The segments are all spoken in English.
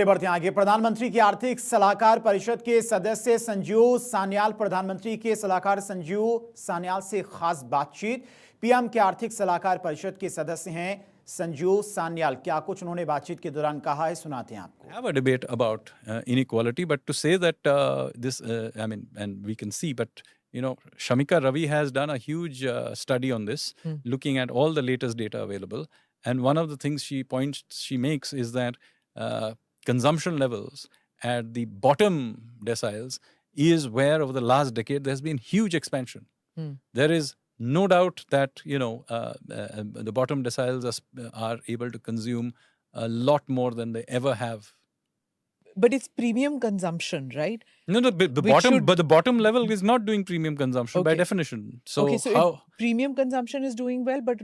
बढ़ते हैं आगे। प्रधानमंत्री की आर्थिक सलाहकार परिषद के सदस्य संजीव सान्याल, प्रधानमंत्री के सलाहकार संजीव सान्याल से खास बातचीत। पीएम के आर्थिक सलाहकार परिषद के सदस्य हैं संजीव सान्याल। क्या कुछ उन्होंने बातचीत के दौरान कहा है, सुनाते हैं आपको। Have a debate about inequality, but to say that and we can see, but Shamika Ravi has done a huge study on this, looking at all the latest data available. And one of the things she makes is that consumption levels at the bottom deciles is where over the last decade there's been huge expansion. There is no doubt that the bottom deciles are able to consume a lot more than they ever have. But it's premium consumption, right? No, but the bottom level is not doing premium consumption by definition. So, so premium consumption is doing well, but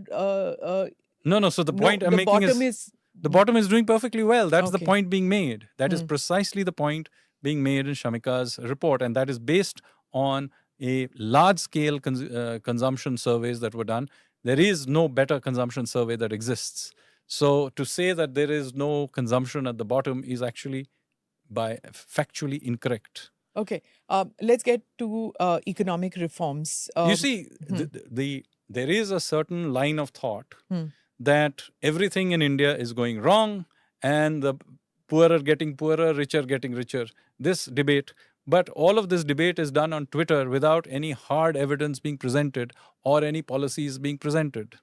no. So the point I'm making is the bottom is doing perfectly well. That's the point being made. That is precisely the point being made in Shamika's report, and that is based on a large-scale consumption surveys that were done. There is no better consumption survey that exists. So to say that there is no consumption at the bottom is actually factually incorrect. Okay, let's get to economic reforms. You see, there is a certain line of thought that everything in India is going wrong and the poor are getting poorer, richer getting richer. This debate, but all of this debate is done on Twitter without any hard evidence being presented or any policies being presented.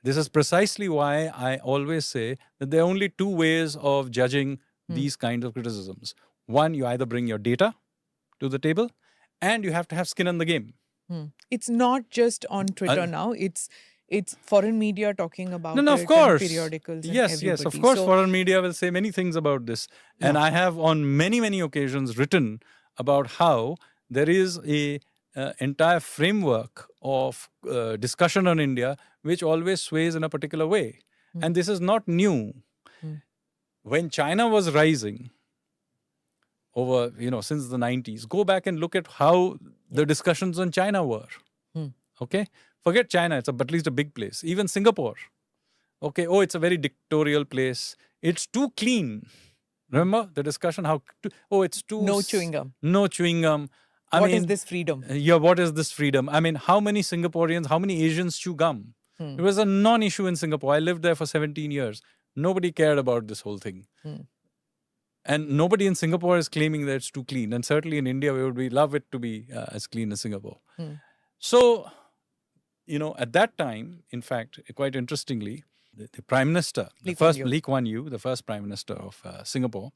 This is precisely why I always say that there are only two ways of judging these kinds of criticisms. One, you either bring your data to the table and you have to have skin in the game. It's not just on Twitter now. It's foreign media talking about it. Of course. And periodicals. Yes, of course. Foreign media will say many things about this. Yeah. And I have on many, many occasions written about how there is a entire framework of discussion on India which always sways in a particular way. And this is not new. When China was rising over, since the 90s, go back and look at how the discussions on China were. Okay? Forget China, it's at least a big place. Even Singapore. Okay, it's a very dictatorial place. It's too clean. Remember the discussion? It's too... No chewing gum. No chewing gum. What is this freedom? Yeah, what is this freedom? I mean, how many Singaporeans, how many Asians chew gum? It was a non-issue in Singapore. I lived there for 17 years. Nobody cared about this whole thing. And nobody in Singapore is claiming that it's too clean. And certainly in India, we would love it to be as clean as Singapore. So, at that time, in fact, quite interestingly, the Prime Minister, Lee Kuan Yew, the first Prime Minister of Singapore,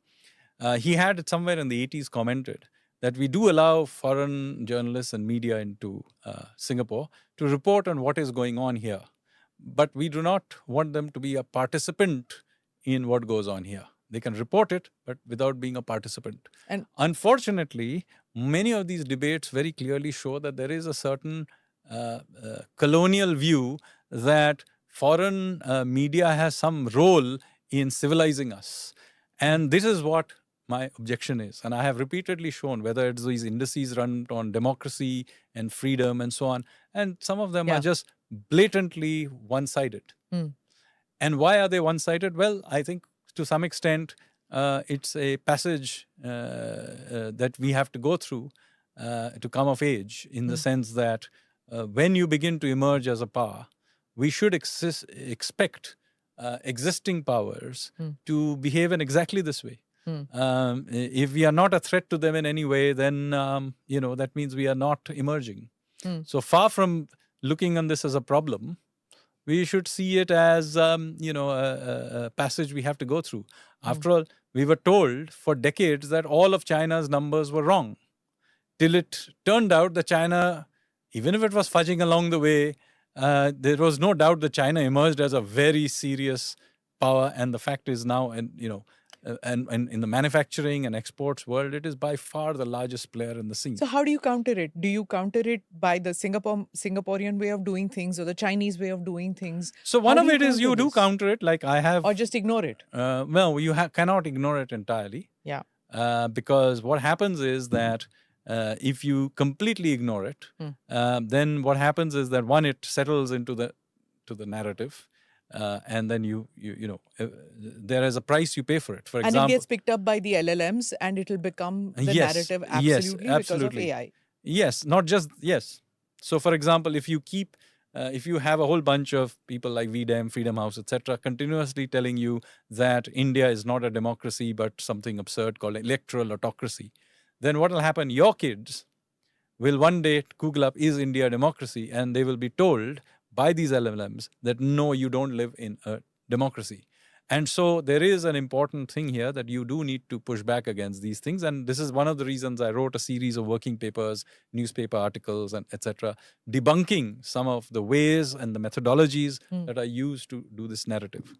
he had it somewhere in the 80s commented that we do allow foreign journalists and media into Singapore to report on what is going on here. But we do not want them to be a participant in what goes on here. They can report it, but without being a participant. And unfortunately, many of these debates very clearly show that there is a certain colonial view that foreign media has some role in civilizing us. And this is what my objection is. And I have repeatedly shown whether it's these indices run on democracy and freedom and so on. And some of them are just blatantly one-sided. And why are they one-sided? Well, I think to some extent, it's a passage that we have to go through to come of age in the sense that when you begin to emerge as a power, we should expect existing powers to behave in exactly this way. If we are not a threat to them in any way, then, that means we are not emerging. So far from looking on this as a problem, we should see it as, a passage we have to go through. After all, we were told for decades that all of China's numbers were wrong. Till it turned out that China, even if it was fudging along the way, there was no doubt that China emerged as a very serious power. And the fact is now, and in the manufacturing and exports world, it is by far the largest player in the scene. So how do you counter it? Do you counter it by the Singaporean way of doing things or the Chinese way of doing things? So one of it is you do counter it, like I have. Or just ignore it? Well, you cannot ignore it entirely. Yeah. Because what happens is that if you completely ignore it, then what happens is that one, it settles into the narrative. and then there is a price you pay for it. For And example, it gets picked up by the LLMs and it'll become the yes, narrative yes, absolutely because of absolutely. AI. Yes, not just, yes. So for example, if you have a whole bunch of people like VDEM, Freedom House, etc., continuously telling you that India is not a democracy but something absurd called electoral autocracy, then what will happen? Your kids will one day Google up, is India a democracy? And they will be told by these LLMs that no, you don't live in a democracy. And so there is an important thing here that you do need to push back against these things. And this is one of the reasons I wrote a series of working papers, newspaper articles, and etc., debunking some of the ways and the methodologies that are used to do this narrative.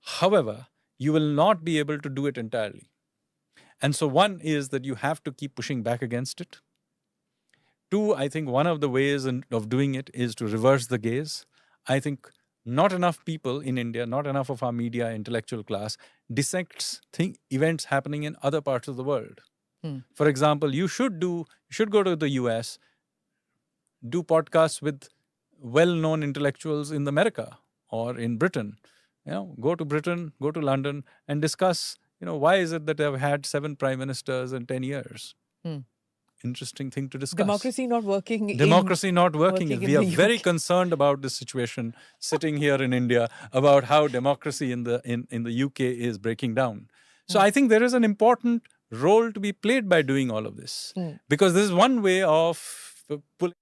However, you will not be able to do it entirely. And so one is that you have to keep pushing back against it. Two, I think one of the ways of doing it is to reverse the gaze. I think not enough people in India, not enough of our media intellectual class dissects events happening in other parts of the world. For example, you should go to the US, do podcasts with well-known intellectuals in America or in Britain. Go to Britain, go to London, and discuss, why is it that they've had 7 prime ministers in 10 years? Interesting thing to discuss. Democracy not working. Democracy not working. working in We are the very UK. concerned about this situation sitting here in India about how democracy in the UK is breaking down. So I think there is an important role to be played by doing all of this, because this is one way of pulling